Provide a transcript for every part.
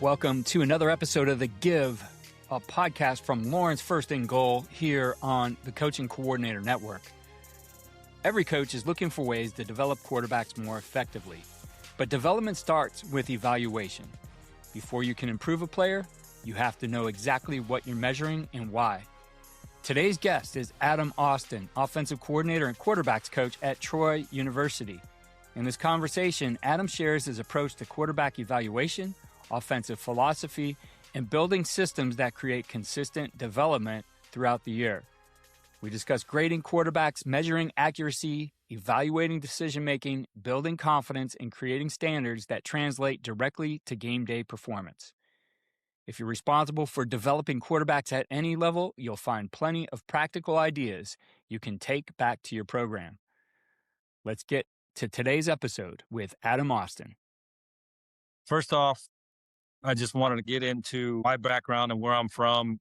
Welcome to another episode of The Give, a podcast from Lawrence First and Goal here on the Coaching Coordinator Network. Every coach is looking for ways to develop quarterbacks more effectively, but development starts with evaluation. Before you can improve a player, you have to know exactly what you're measuring and why. Today's guest is Adam Austin, offensive coordinator and quarterbacks coach at Troy University. In this conversation, Adam shares his approach to quarterback evaluation, offensive philosophy, and building systems that create consistent development throughout the year. We discuss grading quarterbacks, measuring accuracy, evaluating decision-making, building confidence, and creating standards that translate directly to game day performance. If you're responsible for developing quarterbacks at any level, you'll find plenty of practical ideas you can take back to your program. Let's get to today's episode with Adam Austin. First off, I just wanted to get into my background and where I'm from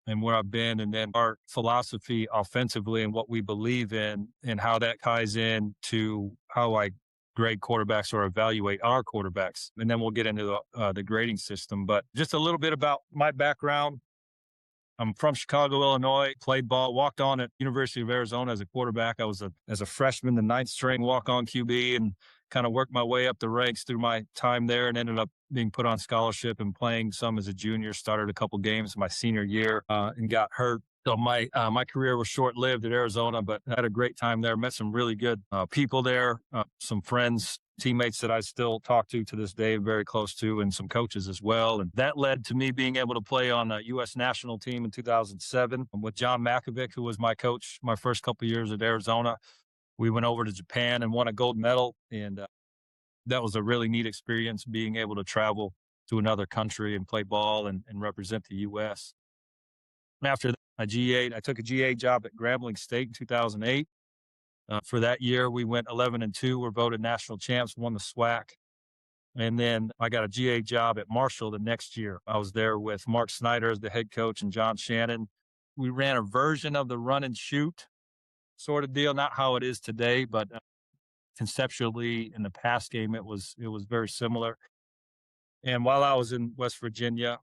and where I've been, and then our philosophy offensively and what we believe in and how that ties in to how I grade quarterbacks or evaluate our quarterbacks. And then we'll get into the grading system. But just a little bit about my background. I'm from Chicago, Illinois, played ball, walked on at University of Arizona as a quarterback. I was as a freshman, the 9th string walk-on QB, and kind of worked my way up the ranks through my time there and ended up being put on scholarship and playing some as a junior. Started a couple games my senior year and got hurt. So my career was short-lived at Arizona, but I had a great time there. Met some really good people there, some friends, teammates that I still talk to this day, very close to, and some coaches as well. And that led to me being able to play on a U.S. national team in 2007 with John Makovic, who was my coach my first couple of years at Arizona. We went over to Japan and won a gold medal, and that was a really neat experience, being able to travel to another country and play ball and represent the U.S. After I took a GA job at Grambling State in 2008. For that year, we went 11-2. We're voted national champs, won the SWAC. And then I got a GA job at Marshall the next year. I was there with Mark Snyder as the head coach and John Shannon. We ran a version of the run and shoot sort of deal, not how it is today, but conceptually in the pass game, it was very similar. And while I was in West Virginia,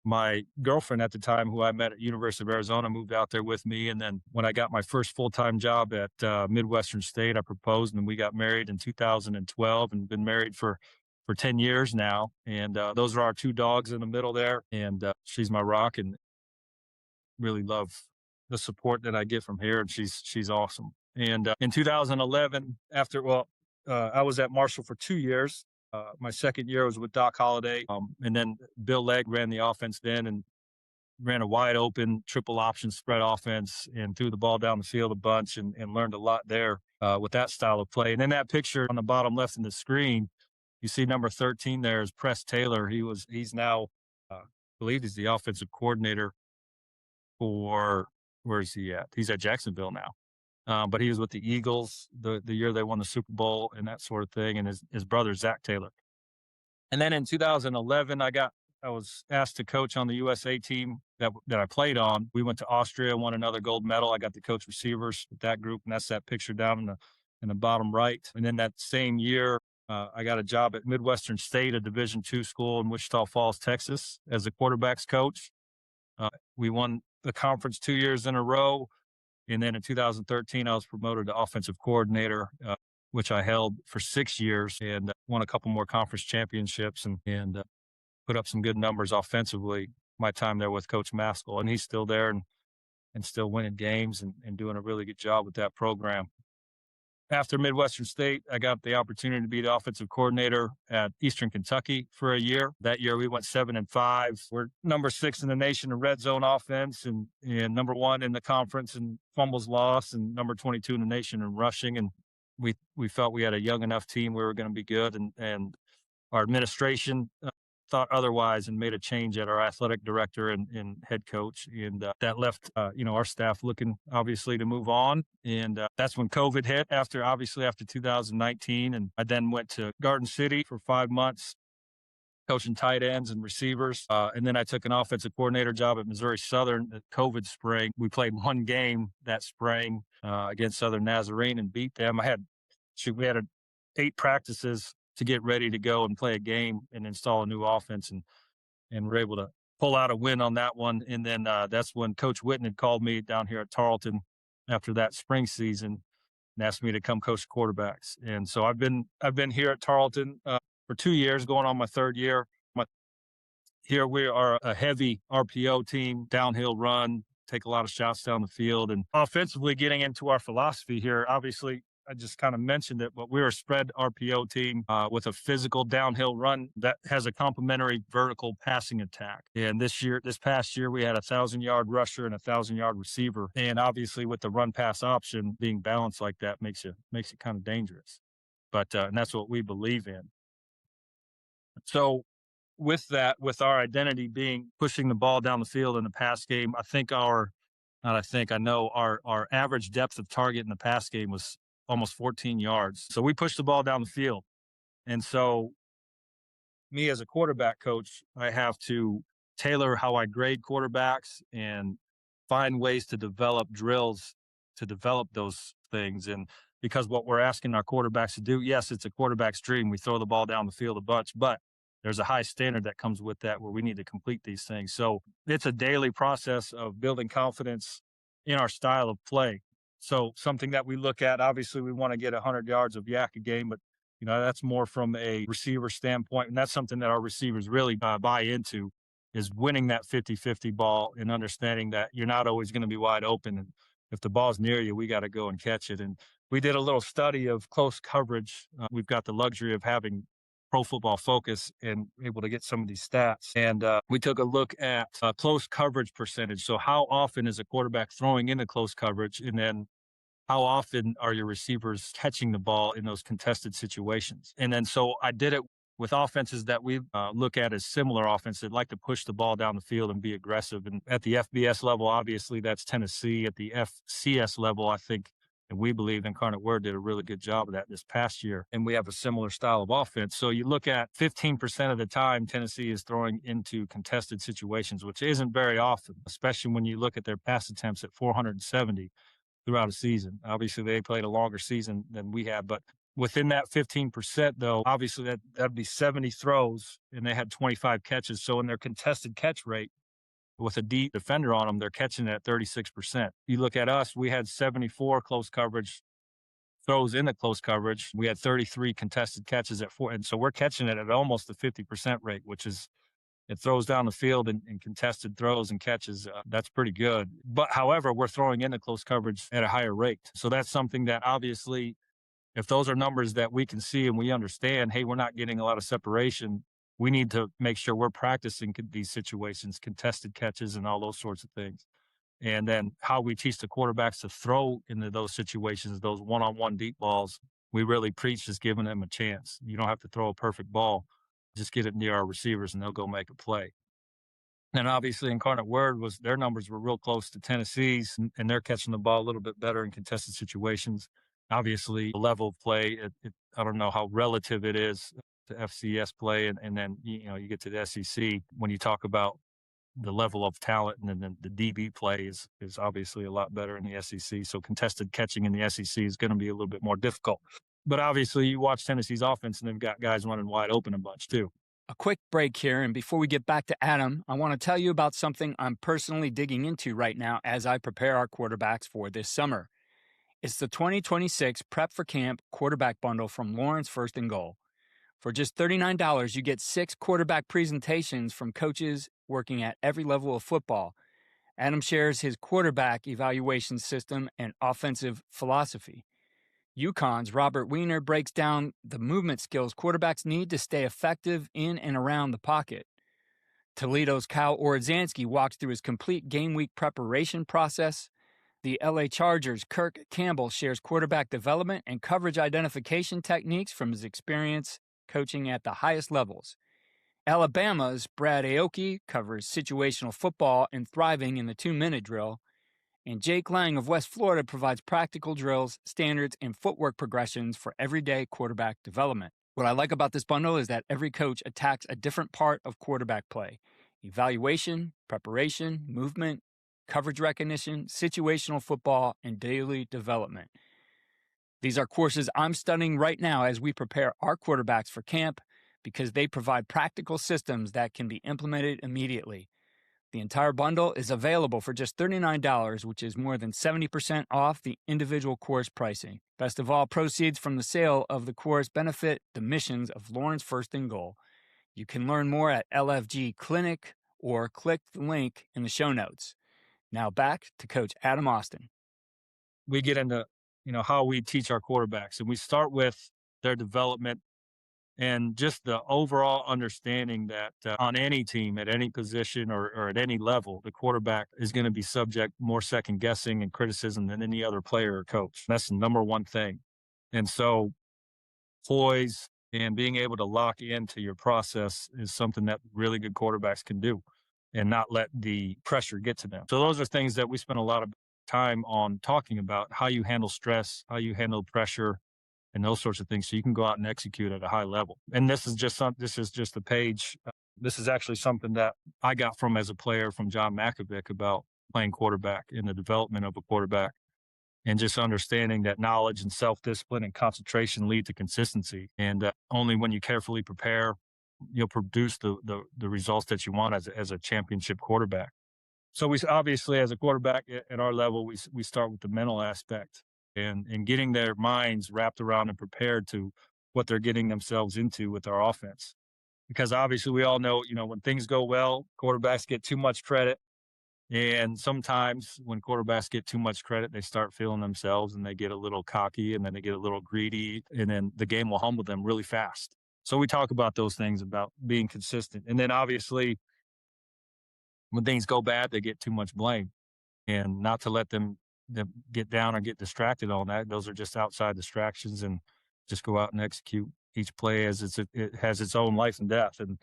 my girlfriend at the time, who I met at University of Arizona, moved out there with me. And then when I got my first full-time job at Midwestern State, I proposed and we got married in 2012 and been married for 10 years now. And those are our two dogs in the middle there. And she's my rock and really love the support that I get from here. And she's awesome. And in 2011, I was at Marshall for 2 years. My second year was with Doc Holliday. And then Bill Legg ran the offense then and ran a wide open triple option spread offense and threw the ball down the field a bunch and learned a lot there with that style of play. And then that picture on the bottom left in the screen, you see number 13 there is Press Taylor. He's now, I believe he's the offensive coordinator for, where is he at? He's at Jacksonville now. But he was with the Eagles the year they won the Super Bowl and that sort of thing, and his brother, Zach Taylor. And then in 2011, I was asked to coach on the USA team that I played on. We went to Austria, won another gold medal. I got to coach receivers with that group, and that's that picture down in the bottom right. And then that same year, I got a job at Midwestern State, a Division II school in Wichita Falls, Texas, as a quarterbacks coach. We won the conference 2 years in a row. And then in 2013, I was promoted to offensive coordinator, which I held for 6 years and won a couple more conference championships and put up some good numbers offensively my time there with Coach Maskell. And he's still there and still winning games and doing a really good job with that program. After Midwestern State, I got the opportunity to be the offensive coordinator at Eastern Kentucky for a year. That year, we went 7-5. We're number 6 in the nation in red zone offense and number 1 in the conference in fumbles lost and number 22 in the nation in rushing. And we felt we had a young enough team we were going to be good. And our administration thought otherwise and made a change at our athletic director and head coach. And that left, our staff looking obviously to move on. And that's when COVID hit after 2019. And I then went to Garden City for 5 months, coaching tight ends and receivers. And then I took an offensive coordinator job at Missouri Southern at COVID spring. We played one game that spring against Southern Nazarene and beat them. We had 8 practices to get ready to go and play a game and install a new offense. And we're able to pull out a win on that one. And then that's when Coach Witten had called me down here at Tarleton after that spring season and asked me to come coach quarterbacks. And so I've been here at Tarleton for 2 years, going on my third year. Here we are a heavy RPO team, downhill run, take a lot of shots down the field. And offensively, getting into our philosophy here, obviously, I just kind of mentioned it, but we're a spread RPO team with a physical downhill run that has a complementary vertical passing attack. And this past year, we had a 1,000-yard rusher and a 1,000-yard receiver. And obviously, with the run pass option being balanced like that, makes it kind of dangerous. But and that's what we believe in. So with that, with our identity being pushing the ball down the field in the pass game, I know our average depth of target in the pass game was almost 14 yards. So we pushed the ball down the field. And so me as a quarterback coach, I have to tailor how I grade quarterbacks and find ways to develop drills to develop those things. And because what we're asking our quarterbacks to do, yes, it's a quarterback's dream. We throw the ball down the field a bunch, but there's a high standard that comes with that where we need to complete these things. So it's a daily process of building confidence in our style of play. So something that we look at, obviously we want to get 100 yards of yak a game, but that's more from a receiver standpoint. And that's something that our receivers really buy into, is winning that 50-50 ball and understanding that you're not always going to be wide open. And if the ball's near you, we got to go and catch it. And we did a little study of close coverage. We've got the luxury of having Pro Football Focus and able to get some of these stats. And we took a look at close coverage percentage. So how often is a quarterback throwing into close coverage? And then how often are your receivers catching the ball in those contested situations? And then so I did it with offenses that we look at as similar offenses that like to push the ball down the field and be aggressive. And at the FBS level, obviously that's Tennessee. At the FCS level, I think, and we believe Incarnate Word did a really good job of that this past year. And we have a similar style of offense. So you look at 15% of the time, Tennessee is throwing into contested situations, which isn't very often, especially when you look at their pass attempts at 470 throughout a season. Obviously, they played a longer season than we have, but within that 15%, though, obviously that'd be 70 throws, and they had 25 catches. So in their contested catch rate, with a deep defender on them, they're catching it at 36%. You look at us, we had 74 close coverage throws into close coverage. We had 33 contested catches at 4. And so we're catching it at almost a 50% rate, which is, it throws down the field in contested throws and catches. That's pretty good. But however, we're throwing into close coverage at a higher rate. So that's something that obviously, if those are numbers that we can see and we understand, hey, we're not getting a lot of separation, we need to make sure we're practicing these situations, contested catches and all those sorts of things. And then how we teach the quarterbacks to throw into those situations, those one-on-one deep balls, we really preach just giving them a chance. You don't have to throw a perfect ball. Just get it near our receivers and they'll go make a play. And obviously Incarnate Word their numbers were real close to Tennessee's, and they're catching the ball a little bit better in contested situations. Obviously, the level of play, I don't know how relative it is to FCS play, and then you get to the SEC when you talk about the level of talent, and then the DB play is obviously a lot better in the SEC. So contested catching in the SEC is going to be a little bit more difficult. But obviously, you watch Tennessee's offense, and they've got guys running wide open a bunch too. A quick break here, and before we get back to Adam, I want to tell you about something I'm personally digging into right now as I prepare our quarterbacks for this summer. It's the 2026 Prep for Camp quarterback bundle from Lawrence First and Goal. For just $39, you get 6 quarterback presentations from coaches working at every level of football. Adam shares his quarterback evaluation system and offensive philosophy. UConn's Robert Weiner breaks down the movement skills quarterbacks need to stay effective in and around the pocket. Toledo's Kyle Orodzansky walks through his complete game week preparation process. The LA Chargers' Kirk Campbell shares quarterback development and coverage identification techniques from his experience coaching at the highest levels. Alabama's Brad Aoki covers situational football and thriving in the 2-minute drill. And Jake Lang of West Florida provides practical drills, standards, and footwork progressions for everyday quarterback development. What I like about this bundle is that every coach attacks a different part of quarterback play: evaluation, preparation, movement, coverage recognition, situational football, and daily development. These are courses I'm studying right now as we prepare our quarterbacks for camp because they provide practical systems that can be implemented immediately. The entire bundle is available for just $39, which is more than 70% off the individual course pricing. Best of all, proceeds from the sale of the course benefit the missions of Lawrence First and Goal. You can learn more at LFG Clinic or click the link in the show notes. Now back to Coach Adam Austin. We get into, how we teach our quarterbacks, and we start with their development and just the overall understanding that on any team, at any position or at any level, the quarterback is going to be subject more second guessing and criticism than any other player or coach. That's the number one thing. And so poise and being able to lock into your process is something that really good quarterbacks can do and not let the pressure get to them. So those are things that we spend a lot of time on talking about, how you handle stress, how you handle pressure, and those sorts of things, so you can go out and execute at a high level. And this is just a page. This is actually something that I got from as a player from John Makovic about playing quarterback and the development of a quarterback, and just understanding that knowledge and self-discipline and concentration lead to consistency. And only when you carefully prepare, you'll produce the results that you want as a championship quarterback. So we obviously, as a quarterback at our level, we start with the mental aspect. And getting their minds wrapped around and prepared to what they're getting themselves into with our offense. Because obviously we all know, when things go well, quarterbacks get too much credit. And sometimes when quarterbacks get too much credit, they start feeling themselves and they get a little cocky and then they get a little greedy, and then the game will humble them really fast. So we talk about those things, about being consistent. And then obviously when things go bad, they get too much blame, and not to let them get down or get distracted on that. Those are just outside distractions, and just go out and execute each play as it has its own life and death. And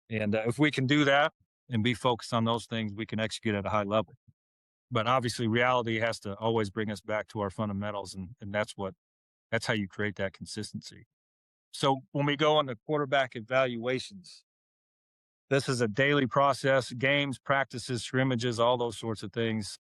if we can do that and be focused on those things, we can execute at a high level. But obviously reality has to always bring us back to our fundamentals. And that's how you create that consistency. So when we go on the quarterback evaluations, this is a daily process, games, practices, scrimmages, all those sorts of things.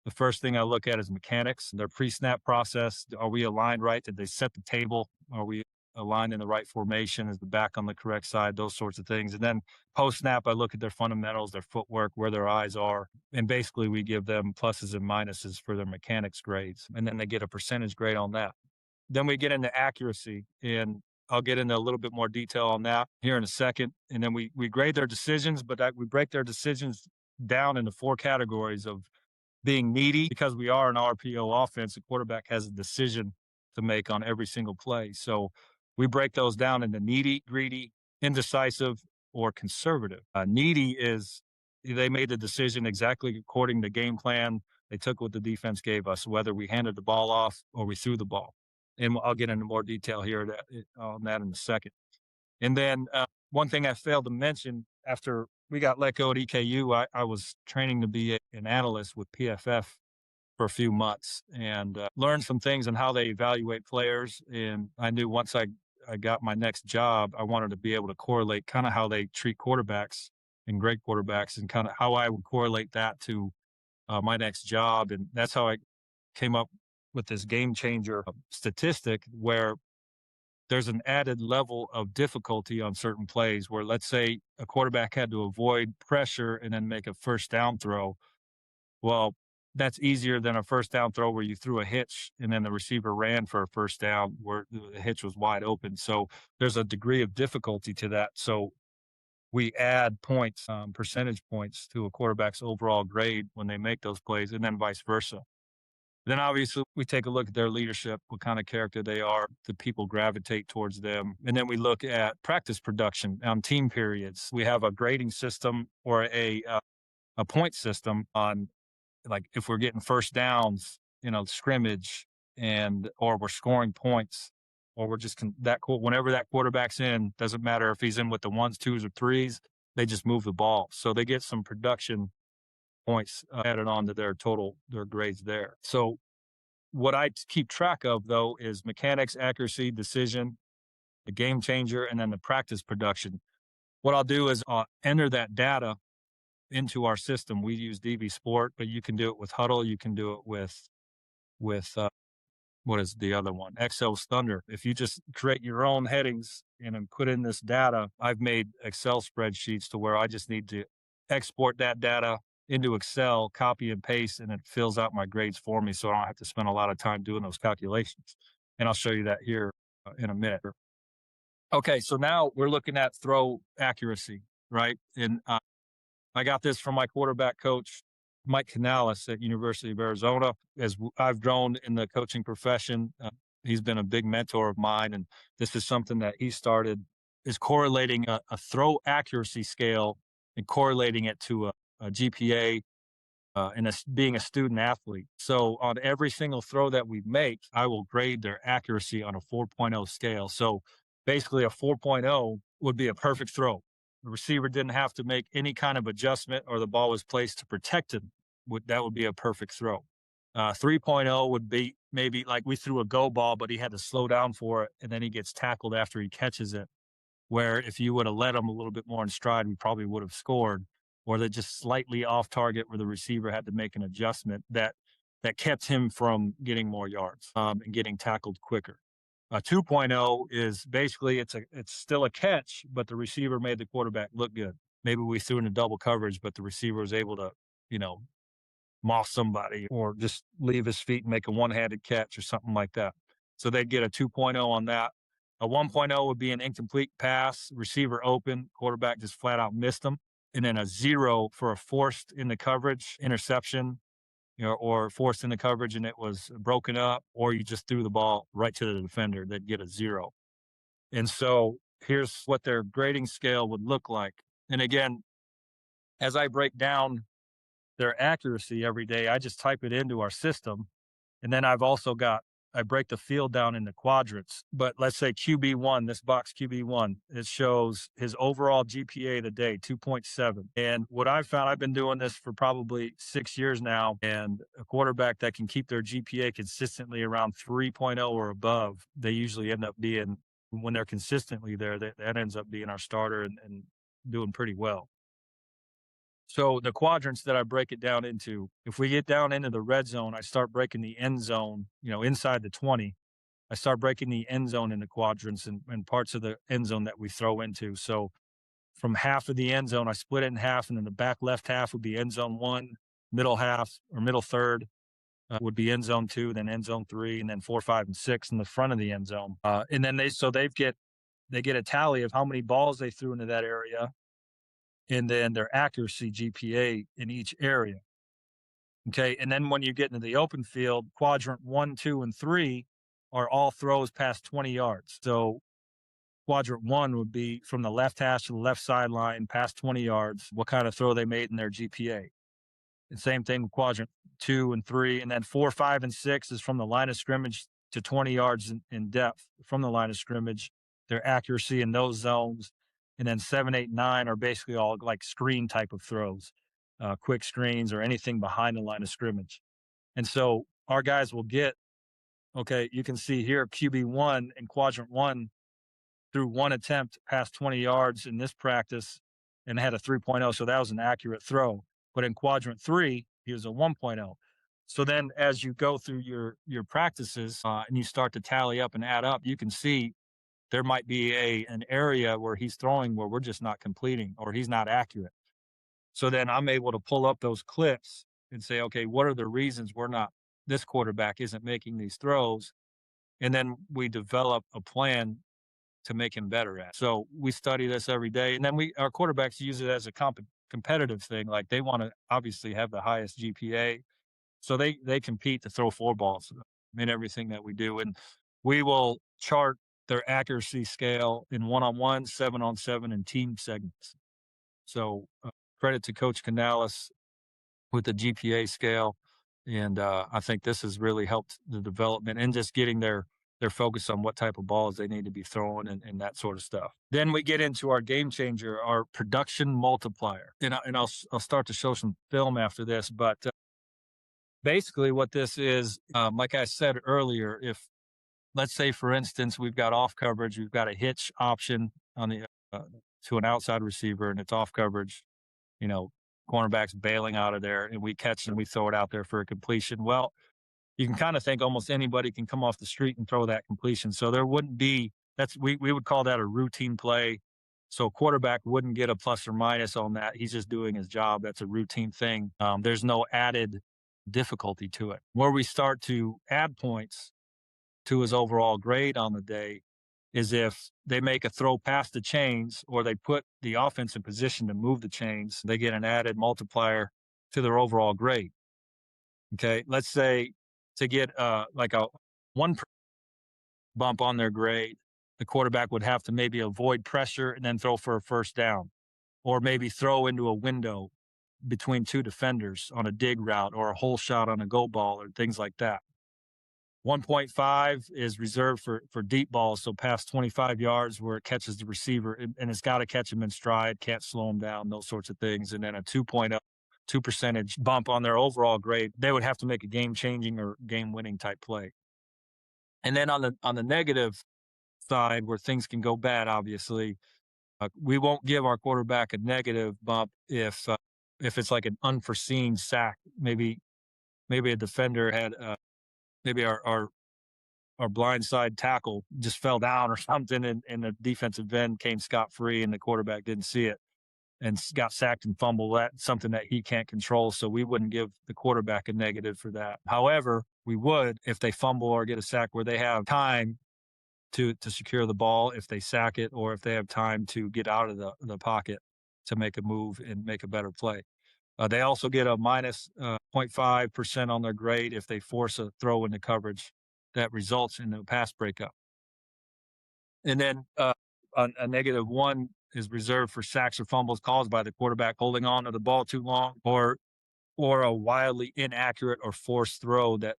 The first thing I look at is mechanics, their pre-snap process. Are we aligned right? Did they set the table? Are we aligned in the right formation? Is the back on the correct side? Those sorts of things. And then post-snap, I look at their fundamentals, their footwork, where their eyes are. And basically we give them pluses and minuses for their mechanics grades. And then they get a percentage grade on that. Then we get into accuracy, and I'll get into a little bit more detail on that here in a second. And then we grade their decisions, but we break their decisions down into 4 categories of being needy. Because we are an RPO offense, the quarterback has a decision to make on every single play. So we break those down into needy, greedy, indecisive, or conservative. Needy is they made the decision exactly according to game plan. They took what the defense gave us, whether we handed the ball off or we threw the ball. And I'll get into more detail here on that in a second. And then one thing I failed to mention, after we got let go at EKU, I was training to be an analyst with PFF for a few months, and learned some things on how they evaluate players. And I knew once I got my next job, I wanted to be able to correlate kind of how they treat quarterbacks and great quarterbacks, and kind of how I would correlate that to my next job. And that's how I came up with this game changer statistic, where there's an added level of difficulty on certain plays, where let's say a quarterback had to avoid pressure and then make a first down throw. Well, that's easier than a first down throw where you threw a hitch and then the receiver ran for a first down where the hitch was wide open. So there's a degree of difficulty to that. So we add points, percentage points to a quarterback's overall grade when they make those plays, and then vice versa. Then obviously we take a look at their leadership, what kind of character they are, do people gravitate towards them? And then we look at practice production on team periods. We have a grading system or a point system on, like, if we're getting first downs, scrimmage, or we're scoring points, or we're just whenever that quarterback's in, doesn't matter if he's in with the 1s, 2s, or 3s, they just move the ball. So they get some production points added on to their grades there. So what I keep track of, though, is mechanics, accuracy, decision, the game changer, and then the practice production. What I'll do is I'll enter that data into our system. We use DV Sport, but you can do it with Huddle. You can do it with what is the other one? Excel's Thunder. If you just create your own headings and then put in this data, I've made Excel spreadsheets to where I just need to export that data into Excel, copy and paste, and it fills out my grades for me. So I don't have to spend a lot of time doing those calculations. And I'll show you that here in a minute. Okay, so now we're looking at throw accuracy, right? And I got this from my quarterback coach, Mike Canales at University of Arizona. As I've grown in the coaching profession, he's been a big mentor of mine. And this is something that he started, is correlating a throw accuracy scale and correlating it to a GPA and being a student athlete. So on every single throw that we make, I will grade their accuracy on a 4.0 scale. So basically a 4.0 would be a perfect throw. The receiver didn't have to make any kind of adjustment or the ball was placed to protect him. That would be a perfect throw. 3.0 would be maybe like we threw a go ball, but he had to slow down for it, and then he gets tackled after he catches it. Where if you would have let him a little bit more in stride, we probably would have scored. Or they're just slightly off target where the receiver had to make an adjustment that kept him from getting more yards and getting tackled quicker. 2.0 is basically it's still a catch, but the receiver made the quarterback look good. Maybe we threw into double coverage, but the receiver was able to, moss somebody or just leave his feet and make a one-handed catch or something like that. So they'd get a 2.0 on that. A 1.0 would be an incomplete pass, receiver open, quarterback just flat out missed them. And then a 0 for a forced in the coverage interception, or forced in the coverage and it was broken up, or you just threw the ball right to the defender, they'd get a 0. And so here's what their grading scale would look like. And again, as I break down their accuracy every day, I just type it into our system. And then I break the field down into quadrants. But let's say QB1, this box QB1, it shows his overall GPA of the day, 2.7. And what I've found, I've been doing this for probably 6 years now, and a quarterback that can keep their GPA consistently around 3.0 or above, they usually end up being, when they're consistently there, that ends up being our starter and doing pretty well. So the quadrants that I break it down into, if we get down into the red zone, I start breaking the end zone, inside the 20. I start breaking the end zone into quadrants and parts of the end zone that we throw into. So from half of the end zone, I split it in half, and then the back left half would be end zone 1, middle half or middle third would be end zone 2, then end zone 3, and then 4, 5, and 6 in the front of the end zone. And then they get a tally of how many balls they threw into that area, and then their accuracy GPA in each area. Okay. And then when you get into the open field, quadrant 1, 2, and 3 are all throws past 20 yards. So quadrant 1 would be from the left hash to the left sideline past 20 yards, what kind of throw they made in their GPA. And same thing with quadrant 2 and 3. And then 4, 5, and 6 is from the line of scrimmage to 20 yards in depth from the line of scrimmage, their accuracy in those zones. And then 7, 8, 9 are basically all like screen type of throws, quick screens or anything behind the line of scrimmage. And so our guys will get, okay, you can see here QB1 in quadrant 1 through one attempt past 20 yards in this practice and had a 3.0. So that was an accurate throw. But in quadrant 3, he was a 1.0. So then as you go through your practices and you start to tally up and add up, you can see there might be an area where he's throwing where we're just not completing or he's not accurate. So then I'm able to pull up those clips and say, okay, what are the reasons this quarterback isn't making these throws? And then we develop a plan to make him better at. So we study this every day. And then our quarterbacks use it as a competitive thing. Like they want to obviously have the highest GPA. So they compete to throw 4 balls in everything that we do. And we will chart their accuracy scale in 1-on-1, 7-on-7, and team segments. So credit to Coach Canales with the GPA scale. And I think this has really helped the development and just getting their focus on what type of balls they need to be throwing and that sort of stuff. Then we get into our game changer, our production multiplier. And I'll start to show some film after this. But basically what this is, like I said earlier, if let's say, for instance, we've got off coverage, we've got a hitch option on the to an outside receiver, and it's off coverage. Cornerback's bailing out of there, and we catch and we throw it out there for a completion. Well, you can kind of think almost anybody can come off the street and throw that completion. So there wouldn't be, we would call that a routine play. So a quarterback wouldn't get a plus or minus on that. He's just doing his job. That's a routine thing. There's no added difficulty to it. Where we start to add points to his overall grade on the day is if they make a throw past the chains or they put the offense in position to move the chains, they get an added multiplier to their overall grade. Okay, let's say to get like a 1 bump on their grade, the quarterback would have to maybe avoid pressure and then throw for a first down, or maybe throw into a window between two defenders on a dig route or a hole shot on a go ball or things like that. 1.5 is reserved for deep balls, so past 25 yards where it catches the receiver, and it's got to catch him in stride, can't slow him down, those sorts of things. And then a 2.0, 2% bump on their overall grade, they would have to make a game-changing or game-winning type play. And then on the negative side, where things can go bad, obviously, we won't give our quarterback a negative bump if it's like an unforeseen sack. Maybe a defender had maybe our blindside tackle just fell down or something, and the defensive end came scot-free and the quarterback didn't see it and got sacked and fumbled. That's something that he can't control, so we wouldn't give the quarterback a negative for that. However, we would if they fumble or get a sack where they have time to secure the ball, if they sack it, or if they have time to get out of the pocket to make a move and make a better play. They also get a minus 0.5% on their grade if they force a throw into coverage that results in a pass breakup. And then a -1 is reserved for sacks or fumbles caused by the quarterback holding on to the ball too long, or a wildly inaccurate or forced throw that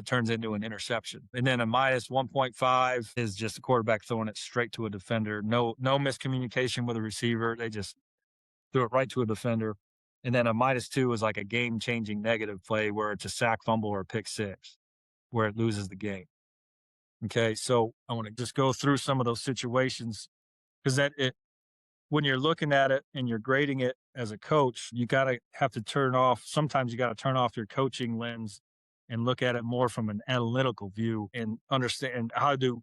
turns into an interception. And then a minus 1.5 is just the quarterback throwing it straight to a defender. No miscommunication with a receiver. They just threw it right to a defender. And then a -2 is like a game-changing negative play where it's a sack, fumble, or a pick six, where it loses the game. Okay, so I want to just go through some of those situations, because when you're looking at it and you're grading it as a coach, sometimes you got to turn off your coaching lens and look at it more from an analytical view and understand how to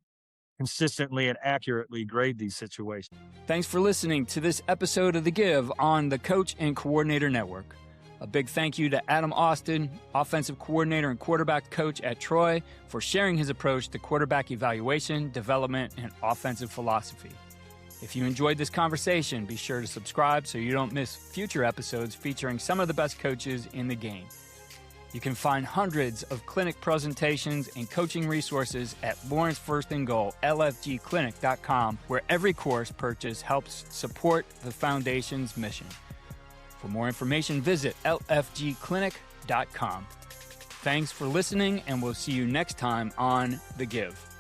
consistently and accurately grade these situations. Thanks for listening to this episode of The Give on the Coach and Coordinator Network. A big thank you to Adam Austin, offensive coordinator and quarterback coach at Troy, for sharing his approach to quarterback evaluation, development, and offensive philosophy. If you enjoyed this conversation, be sure to subscribe so you don't miss future episodes featuring some of the best coaches in the game. You can find hundreds of clinic presentations and coaching resources at Lawrence First and Goal, lfgclinic.com, where every course purchase helps support the Foundation's mission. For more information, visit lfgclinic.com. Thanks for listening, and we'll see you next time on The Give.